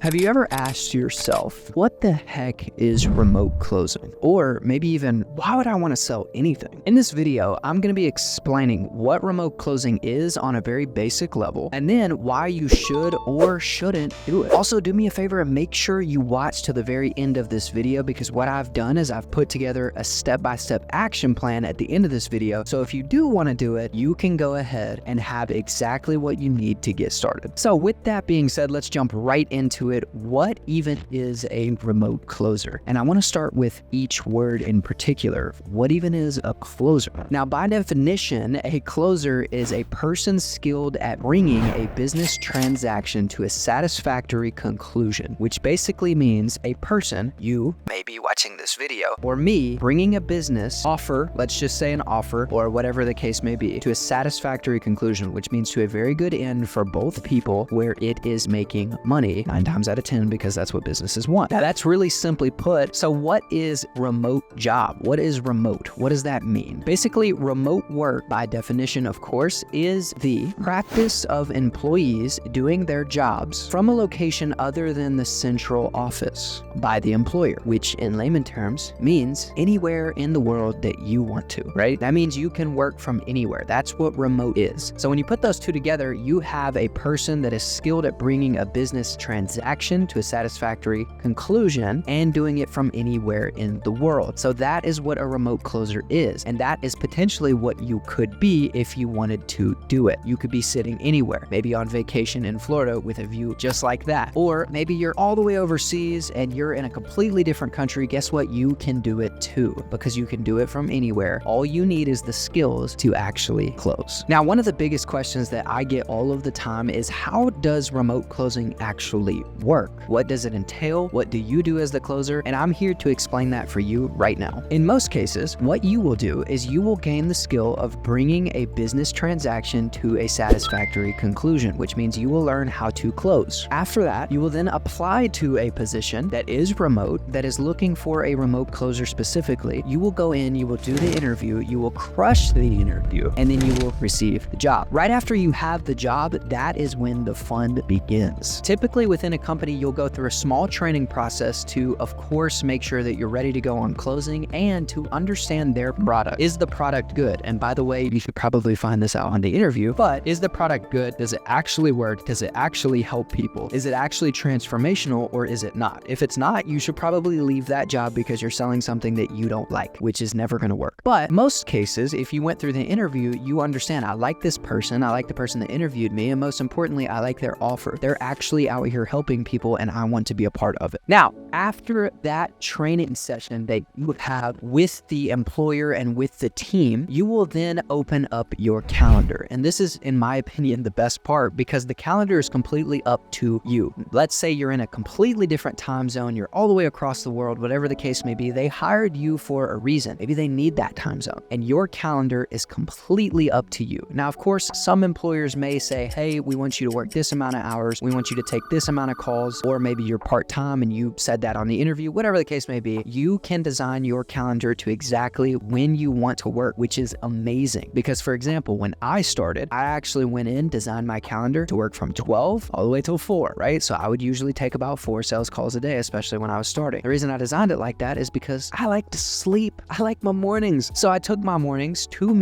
Have you ever asked yourself, what the heck is remote closing? Or maybe even, why would I want to sell anything? In this video, I'm going to be explaining what remote closing is on a very basic level, and then why you should or shouldn't do it. Also, do me a favor and make sure you watch to the very end of this video, because what I've done is I've put together a step-by-step action plan at the end of this video. So if you do want to do it, you can go ahead and have exactly what you need to get started. So with that being said, let's jump right into it. What even is a remote closer? And I want to start with each word in particular. What even is a closer? Now, by definition, a closer is a person skilled at bringing a business transaction to a satisfactory conclusion, which basically means a person, you may be watching this video, or me, bringing a business offer, let's just say an offer, or whatever the case may be, to a satisfactory conclusion, which means to a very good end for both people where it is making money 9 times out of 10, because that's what businesses want. Now, that's really simply put. So what is remote job? What is remote? What does that mean? Basically, remote work, by definition, of course, is the practice of employees doing their jobs from a location other than the central office by the employer, which in layman terms means anywhere in the world that you want to, right? That means you can work from anywhere. That's what remote is. So when you put those two together, you have a person that is skilled at bringing a business transaction to a satisfactory conclusion and doing it from anywhere in the world. So that is what a remote closer is. And that is potentially what you could be if you wanted to do it. You could be sitting anywhere, maybe on vacation in Florida with a view just like that. Or maybe you're all the way overseas and you're in a completely different country. Guess what? You can do it too, because you can do it from anywhere. All you need is the skills to actually close. Now, one of the biggest questions that I get all of the time is, how does remote closing actually work? What does it entail? What do you do as the closer? And I'm here to explain that for you right now. In most cases, what you will do is you will gain the skill of bringing a business transaction to a satisfactory conclusion, which means you will learn how to close. After that, you will then apply to a position that is remote, that is looking for a remote closer specifically. You will go in, you will do the interview, you will crush the interview, and then you will receive the job. Right after you have the job, that is when the fun begins. Typically within a company, you'll go through a small training process to, of course, make sure that you're ready to go on closing and to understand their product. Is the product good? And by the way, you should probably find this out on the interview, but is the product good? Does it actually work? Does it actually help people? Is it actually transformational, or is it not? If it's not, you should probably leave that job because you're selling something that you don't like, which is never going to work. But most cases, if you went through the interview, you understand, I like this person, I like the person that interviewed me, and most importantly, I like their offer. They're actually out here helping people and I want to be a part of it. Now, after that training session that you have with the employer and with the team, you will then open up your calendar. And this is, in my opinion, the best part, because the calendar is completely up to you. Let's say you're in a completely different time zone, you're all the way across the world, whatever the case may be, they hired you for a reason. Maybe they need that time zone, and your calendar is completely up to you. Now, of course, some employers may say, hey, we want you to work this amount of hours, we want you to take this amount of calls, or maybe you're part-time and you said that on the interview, whatever the case may be. You can design your calendar to exactly when you want to work, which is amazing. Because, for example, when I started, I actually went in, designed my calendar to work from 12 all the way till 4, right? So I would usually take about 4 sales calls a day, especially when I was starting. The reason I designed it like that is because I like to sleep. I like my mornings. So I took my mornings to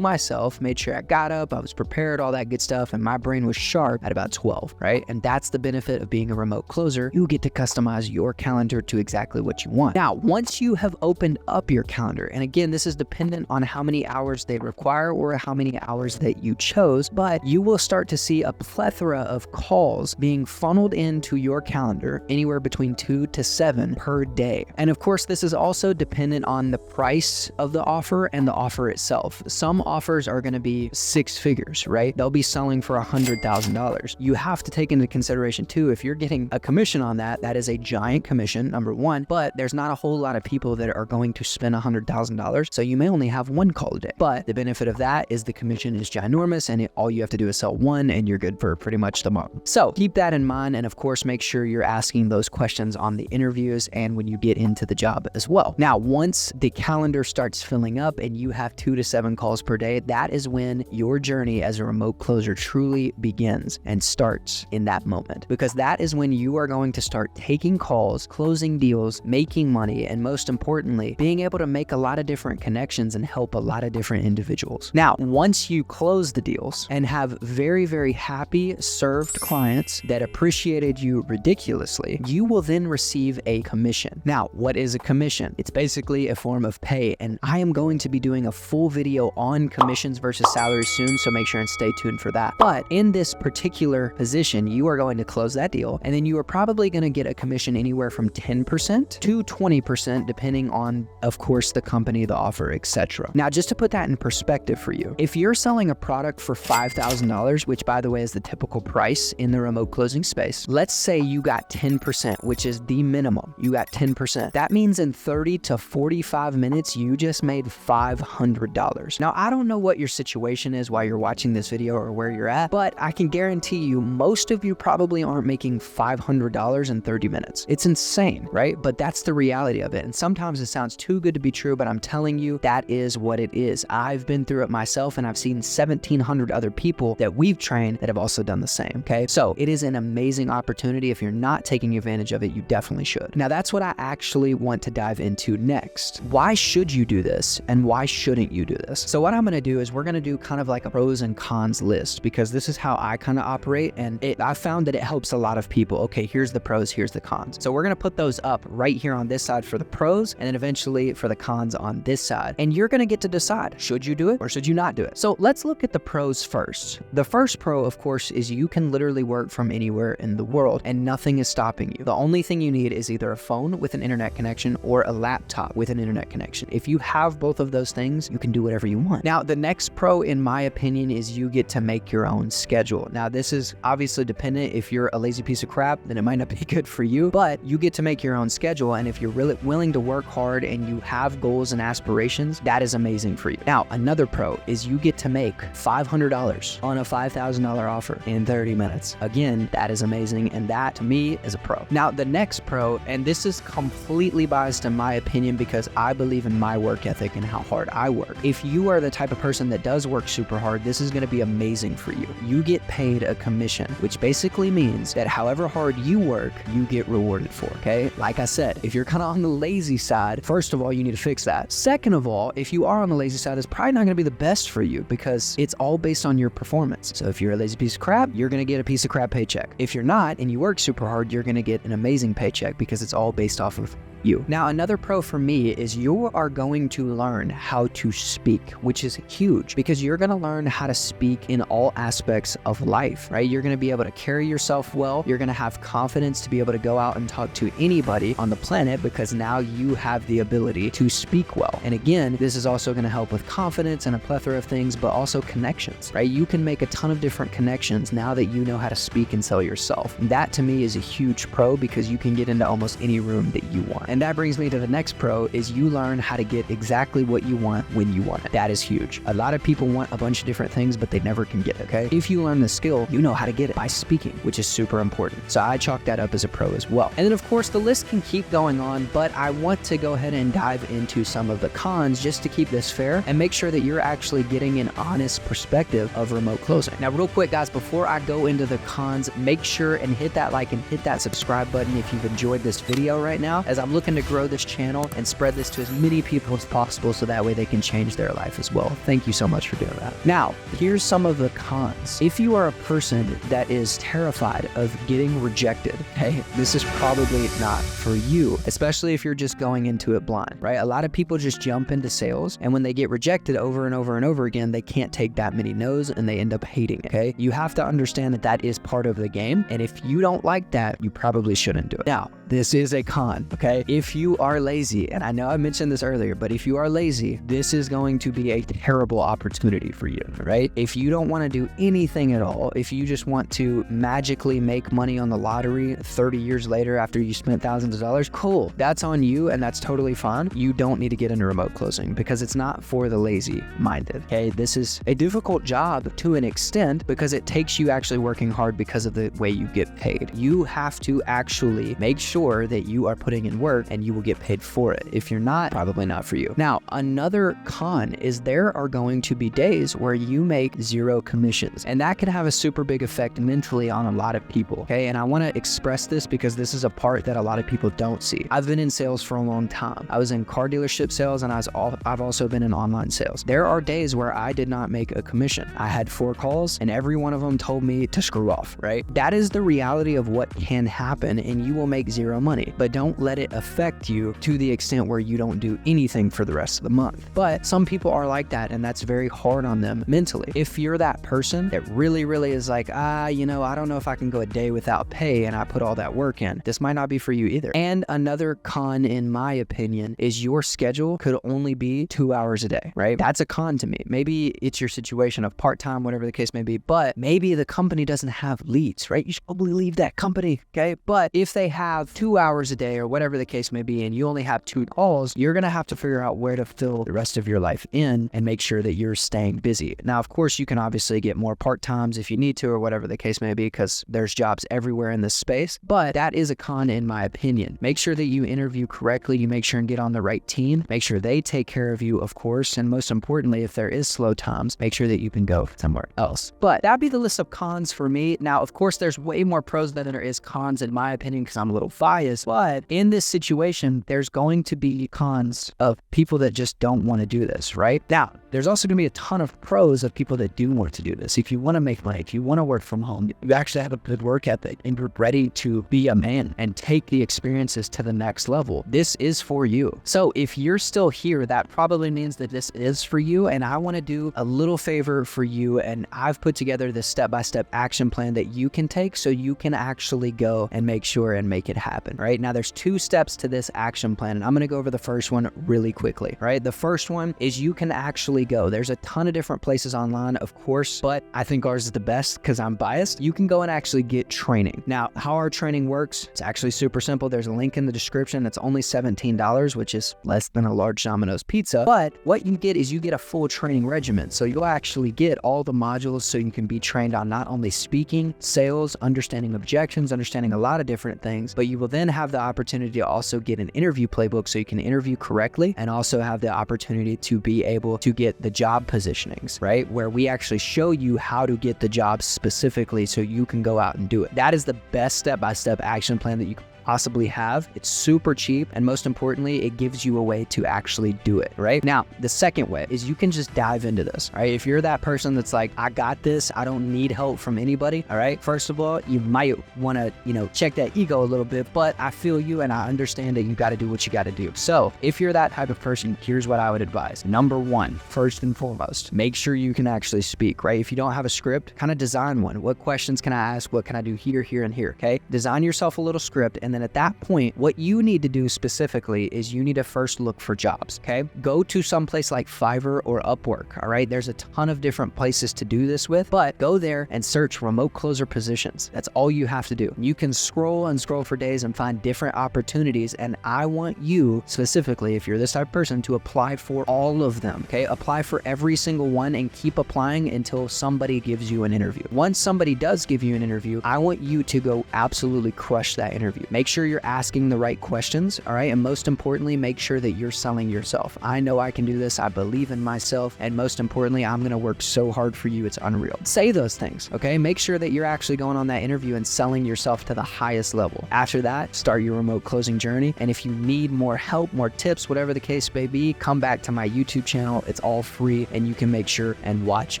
myself, made sure I got up, I was prepared, all that good stuff, and my brain was sharp at about 12, right? And that's the benefit of being a remote closer. You get to customize your calendar to exactly what you want. Now, once you have opened up your calendar, and again, this is dependent on how many hours they require or how many hours that you chose, but you will start to see a plethora of calls being funneled into your calendar, anywhere between 2 to 7 per day. And of course, this is also dependent on the price of the offer and the offer itself. Some offers are going to be 6 figures, right? They'll be selling for $100,000. You have to take into consideration too, if you're getting a commission on that, that is a giant commission, number one, but there's not a whole lot of people that are going to spend $100,000. So you may only have 1 call a day, but the benefit of that is the commission is ginormous, and all you have to do is sell 1 and you're good for pretty much the month. So keep that in mind. And of course, make sure you're asking those questions on the interviews and when you get into the job as well. Now, once the calendar starts filling up and you have 2 to 7 calls per day, that is when your journey as a remote closer truly begins and starts in that moment, because that is is when you are going to start taking calls, closing deals, making money, and most importantly, being able to make a lot of different connections and help a lot of different individuals. Now, once you close the deals and have very, very happy served clients that appreciated you ridiculously, you will then receive a commission. Now, what is a commission? It's basically a form of pay, and I am going to be doing a full video on commissions versus salaries soon, so make sure and stay tuned for that. But in this particular position, you are going to close that deal, and then you are probably going to get a commission anywhere from 10% to 20%, depending on, of course, the company, the offer, etc. Now, just to put that in perspective for you, if you're selling a product for $5,000, which by the way is the typical price in the remote closing space, let's say you got 10%, which is the minimum. You got 10%. That means in 30 to 45 minutes, you just made $500. Now, I don't know what your situation is while you're watching this video or where you're at, but I can guarantee you most of you probably aren't making $500 in 30 minutes. It's insane, right? But that's the reality of it. And sometimes it sounds too good to be true, but I'm telling you, that is what it is. I've been through it myself, and I've seen 1,700 other people that we've trained that have also done the same, okay? So it is an amazing opportunity. If you're not taking advantage of it, you definitely should. Now, that's what I actually want to dive into next. Why should you do this, and why shouldn't you do this? So what I'm gonna do is we're gonna do kind of like a pros and cons list, because this is how I kind of operate, and I found that it helps a lot of people. Okay, here's the pros, here's the cons. So we're gonna put those up right here on this side for the pros, and then eventually for the cons on this side. And you're gonna get to decide, should you do it or should you not do it? So let's look at the pros first. The first pro, of course, is you can literally work from anywhere in the world and nothing is stopping you. The only thing you need is either a phone with an internet connection or a laptop with an internet connection. If you have both of those things, you can do whatever you want. Now, the next pro, in my opinion, is you get to make your own schedule. Now, this is obviously dependent. If you're a lazy piece of crap, then it might not be good for you, but you get to make your own schedule. And if you're really willing to work hard and you have goals and aspirations, that is amazing for you. Now, another pro is you get to make $500 on a $5,000 offer in 30 minutes. Again, that is amazing, and that to me is a pro. Now, the next pro, and this is completely biased in my opinion because I believe in my work ethic and how hard I work. If you are the type of person that does work super hard, this is going to be amazing for you. You get paid a commission, which basically means that however hard you work, you get rewarded for, okay? Like I said, if you're kind of on the lazy side, first of all, you need to fix that. Second of all, if you are on the lazy side, it's probably not going to be the best for you because it's all based on your performance. So if you're a lazy piece of crap, you're going to get a piece of crap paycheck. If you're not and you work super hard, you're going to get an amazing paycheck because it's all based off of you. Now, another pro for me is you are going to learn how to speak, which is huge because you're going to learn how to speak in all aspects of life, right? You're going to be able to carry yourself well. You're going to have confidence to be able to go out and talk to anybody on the planet because now you have the ability to speak well. And again, this is also going to help with confidence and a plethora of things, but also connections, right? You can make a ton of different connections now that you know how to speak and sell yourself. And that to me is a huge pro because you can get into almost any room that you want. And that brings me to the next pro is you learn how to get exactly what you want when you want it. That is huge. A lot of people want a bunch of different things, but they never can get it, okay? If you learn the skill, you know how to get it by speaking, which is super important. So I chalk that up as a pro as well. And then of course, the list can keep going on, but I want to go ahead and dive into some of the cons just to keep this fair and make sure that you're actually getting an honest perspective of remote closing. Now, real quick, guys, before I go into the cons, make sure and hit that like and hit that subscribe button if you've enjoyed this video right now, as I'm looking to grow this channel and spread this to as many people as possible so that way they can change their life as well. Thank you so much for doing that. Now, here's some of the cons. If you are a person that is terrified of getting rejected, hey, this is probably not for you, especially if you're just going into it blind, right? A lot of people just jump into sales, and when they get rejected over and over and over again, they can't take that many no's and they end up hating it, okay? You have to understand that that is part of the game, and if you don't like that, you probably shouldn't do it. Now, this is a con, okay? If you are lazy, and I know I mentioned this earlier, but if you are lazy, this is going to be a terrible opportunity for you, right? If you don't want to do anything at all, if you just want to magically make money on the lottery 30 years later after you spent thousands of dollars, cool. That's on you, and that's totally fine. You don't need to get into remote closing because it's not for the lazy-minded, okay? This is a difficult job to an extent because it takes you actually working hard because of the way you get paid. You have to actually make sure that you are putting in work and you will get paid for it. If you're not, probably not for you. Now, another con is there are going to be days where you make 0 commissions, and that can have a super big effect mentally on a lot of people, okay? okay? And I want to express this because this is a part that a lot of people don't see. I've been in sales for a long time. I was in car dealership sales, and I've also been in online sales. There are days where I did not make a commission. I had 4 calls, and every one of them told me to screw off, right? That is the reality of what can happen, and you will make 0 money. But don't let it affect you to the extent where you don't do anything for the rest of the month. But some people are like that, and that's very hard on them mentally. If you're that person that really is like, I don't know if I can go a day without pay and I put all that work in, this might not be for you either. And another con, in my opinion, is your schedule could only be 2 hours a day, right? That's a con to me. Maybe it's your situation of part-time, whatever the case may be, but maybe the company doesn't have leads, right? You should probably leave that company, okay? But if they have 2 hours a day or whatever the case may be, and you only have 2 calls, you're gonna have to figure out where to fill the rest of your life in and make sure that you're staying busy. Now, of course, you can obviously get more part-times if you need to or whatever the case may be, because there's jobs everywhere in this space, but that is a con in my opinion. Make sure that you interview correctly, you make sure and get on the right team, make sure they take care of you, of course, and most importantly, if there is slow times, make sure that you can go somewhere else. But that'd be the list of cons for me. Now, of course, there's way more pros than there is cons in my opinion, because I'm a little biased, but in this situation, there's going to be cons of people that just don't want to do this, right? Now, there's also going to be a ton of pros of people that do want to do this. If you want to make money, if you want to work from home, you actually have a good work ethic and you're ready to be a man and take the experiences to the next level, this is for you. So if you're still here, that probably means that this is for you. And I want to do a little favor for you. And I've put together this step-by-step action plan that you can take so you can actually go and make sure and make it happen, right? Now, there's 2 steps to this action plan, and I'm going to go over the first one really quickly, right? The first one is you can actually go. There's a ton of different places online, of course, but I think ours is the best because I'm biased. You can go and actually get training. Now, how our training works, it's actually super simple. There's a link in the description. It's only $17, which is less than a large Domino's pizza. But what you get is you get a full training regimen. So you'll actually get all the modules so you can be trained on not only speaking, sales, understanding objections, understanding a lot of different things, but you will then have the opportunity to also get an interview playbook so you can interview correctly and also have the opportunity to be able to get the job positionings, right? Where we actually show you how to get the job specifically so you can go out and do it. That is the best step-by-step action plan that you can possibly have. It's super cheap, and most importantly, it gives you a way to actually do it, right? Now, the second way is you can just dive into this, right? If you're that person that's like, I got this, I don't need help from anybody, all right? First of all, you might want to, check that ego a little bit, but I feel you and I understand that you got to do what you got to do. So if you're that type of person, here's what I would advise. Number 1, first and foremost, make sure you can actually speak, right? If you don't have a script, kind of design one. What questions can I ask? What can I do here, here, and here, okay? Design yourself a little script, and then at that point, what you need to do specifically is you need to first look for jobs, okay? Go to some place like Fiverr or Upwork, all right? There's a ton of different places to do this with, but go there and search remote closer positions. That's all you have to do. You can scroll and scroll for days and find different opportunities, and I want you specifically, if you're this type of person, to apply for all of them, okay? Apply for every single one and keep applying until somebody gives you an interview. Once somebody does give you an interview, I want you to go absolutely crush that interview. Make sure you're asking the right questions, all right? And most importantly, make sure that you're selling yourself. I know I can do this. I believe in myself. And most importantly, I'm going to work so hard for you. It's unreal. Say those things, okay? Make sure that you're actually going on that interview and selling yourself to the highest level. After that, start your remote closing journey. And if you need more help, more tips, whatever the case may be, come back to my YouTube channel. It's all free, and you can make sure and watch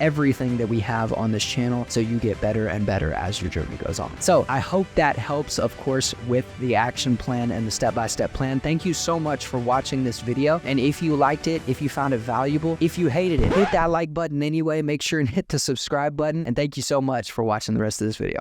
everything that we have on this channel so you get better and better as your journey goes on. So I hope that helps, of course, with the action plan and the step-by-step plan. Thank you so much for watching this video. And if you liked it, if you found it valuable, if you hated it, hit that like button anyway. Make sure and hit the subscribe button. And thank you so much for watching the rest of this video.